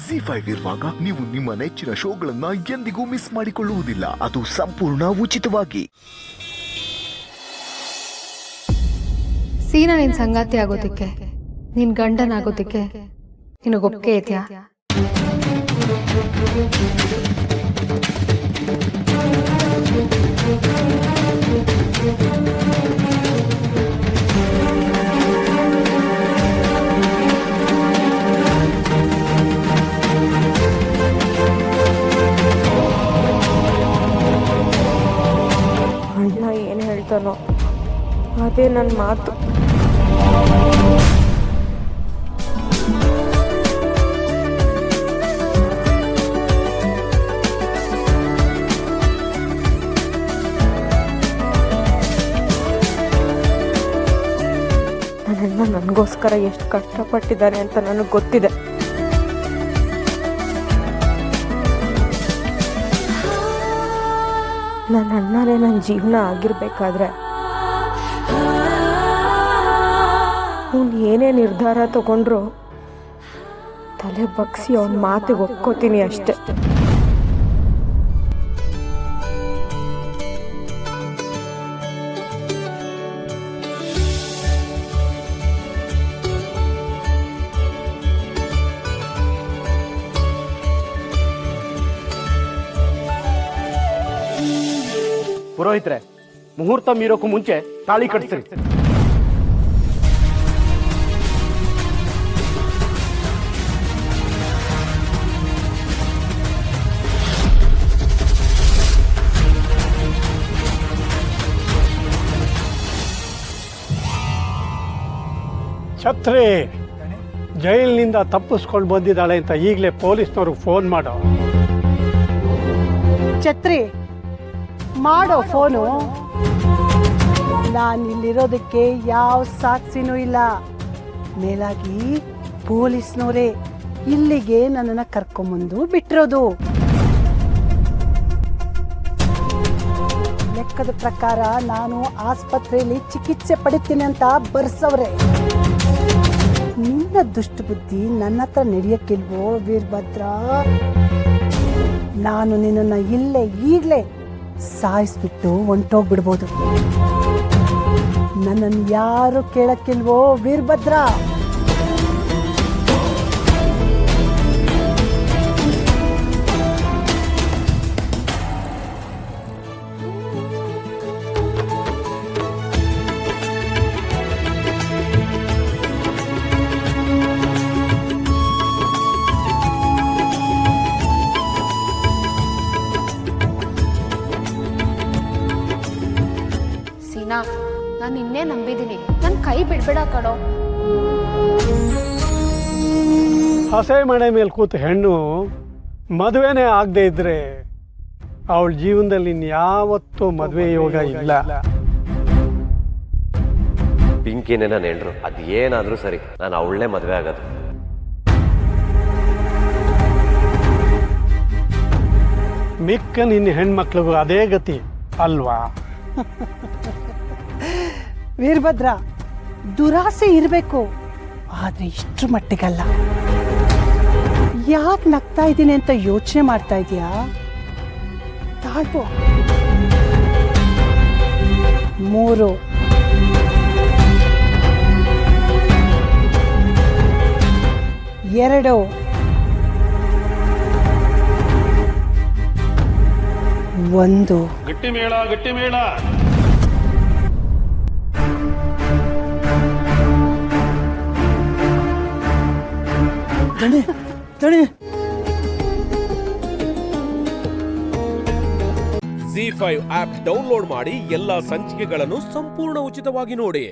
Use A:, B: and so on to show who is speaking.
A: ZEE5 ಇರುವಾಗ ನೀವು ನಿಮ್ಮ ನೆಚ್ಚಿನ ಶೋಗಳನ್ನ ಎಂದಿಗೂ ಮಿಸ್ ಮಾಡಿಕೊಳ್ಳುವುದಿಲ್ಲ. ಅದು ಸಂಪೂರ್ಣ ಉಚಿತವಾಗಿ.
B: ಸೀನಾ ನಿನ್ ಸಂಗಾತಿ ಆಗೋದಕ್ಕೆ, ನಿನ್ ಗಂಡನಾಗೋದಕ್ಕೆ ನಿನಗೊಪ್ಪಿಗೆ ಇದೆಯಾ?
C: ಅಣ್ಣ ಏನು ಹೇಳ್ತಾನೋ ಅದೇ ನನ್ನ ಮಾತು. ನನ್ನಣ್ಣ ನನಗೋಸ್ಕರ ಎಷ್ಟು ಕಷ್ಟಪಟ್ಟಿದ್ದಾನೆ ಅಂತ ನನಗೆ ಗೊತ್ತಿದೆ. ನನ್ನ ಅಣ್ಣನೇ ನನ್ನ ಜೀವನ ಆಗಿರ್ಬೇಕಾದ್ರೆ ಅವನು ಏನೇ ನಿರ್ಧಾರ ತಗೊಂಡ್ರು ತಲೆ ಬಗ್ಸಿ ಅವನ ಮಾತಿಗೆ ಒಪ್ಕೋತೀನಿ ಅಷ್ಟೆ.
D: ಪುರೋಹಿತ್ರೆ, ಮುಹೂರ್ತ ಮೀರೋಕ್ಕೂ ಮುಂಚೆ ತಾಳಿ ಕಟ್ಟಿಸ್ರಿ.
E: ಛತ್ರಿ ಜೈಲಿನಿಂದ ತಪ್ಪಿಸ್ಕೊಂಡು ಬಂದಿದ್ದಾಳೆ ಅಂತ ಈಗಲೇ ಪೊಲೀಸ್ನವ್ರಿಗೆ ಫೋನ್ ಮಾಡೋ.
F: ಛತ್ರಿ ಮಾಡೋ ಫೋನು. ನಾನಿಲ್ಲಿರೋದಕ್ಕೆ ಯಾವ ಸಾಕ್ಷಿನೂ ಇಲ್ಲ. ಮೇಲಾಗಿ ಪೊಲೀಸ್ನವರೇ ಇಲ್ಲಿಗೆ ನನ್ನನ್ನು ಕರ್ಕೊಂಬಂದು ಬಿಟ್ಟಿರೋದು. ಲೆಕ್ಕದ ಪ್ರಕಾರ ನಾನು ಆಸ್ಪತ್ರೆಯಲ್ಲಿ ಚಿಕಿತ್ಸೆ ಪಡಿತೀನಿ ಅಂತ ಬರ್ಸವ್ರೆ. ನಿನ್ನ ದುಷ್ಟ ಬುದ್ಧಿ ನನ್ನ ಹತ್ರ ನಡೆಯಕ್ಕಿಲ್ವೋ ವೀರಭದ್ರ? ನಾನು ನಿನ್ನನ್ನು ಇಲ್ಲೇ ಈಗಲೇ ಸಾಯಿಸ್ಬಿಟ್ಟು ಹೊಂಟೋಗ್ಬಿಡ್ಬೋದು. ನನ್ನನ್ನು ಯಾರು ಕೇಳಕ್ಕಿಲ್ವೋ ವೀರಭದ್ರ?
G: ನಾನು ಇನ್ನೇ ನಂಬಿದ್ದೀನಿ. ನನ್ನ ಕೈ ಬಿಡ್ಬೇಡ ಕಣೋ.
E: ಹಸೆ ಮನೆ ಮೇಲೆ ಕೂತು ಹೆಣ್ಣು ಮದುವೆನೇ ಆಗದೆ ಇದ್ರೆ ಅವಳ ಜೀವನದಲ್ಲಿ ಇನ್ಯಾವತ್ತೂ ಮದುವೆ ಯೋಗ ಇಲ್ಲ.
H: ಪಿಂಕಿನೇ ನಾನು ಹೇಳ್ರು, ಅದು ಏನಾದರೂ ಸರಿ, ನಾನು ಅವಳನ್ನೇ ಮದುವೆ ಆಗೋದು.
E: ಮಿಕ್ಕ ನಿನ್ನ ಹೆಣ್ಮಕ್ಳಿಗೂ ಅದೇ ಗತಿ ಅಲ್ವಾ?
F: ವೀರಭದ್ರ, ದುರಾಸೆ ಇರಬೇಕು, ಆದ್ರೆ ಇಷ್ಟ್ರ ಮಟ್ಟಿಗಲ್ಲ. ಯಾಕೆ ನಗ್ತಾ ಇದ್ದೀನಿ ಅಂತ ಯೋಚನೆ ಮಾಡ್ತಾ ಇದೀಯಾ? ತಾಳ್ಪೋ. 3 2 1.
E: ಗಟ್ಟಿ ಮೇಳ, ಗಟ್ಟಿ ಮೇಳ.
I: ZEE5 ಆಪ್ ಡೌನ್ಲೋಡ್ ಮಾಡಿ ಎಲ್ಲಾ ಸಂಚಿಕೆಗಳನ್ನು ಸಂಪೂರ್ಣ ಉಚಿತವಾಗಿ ನೋಡಿ.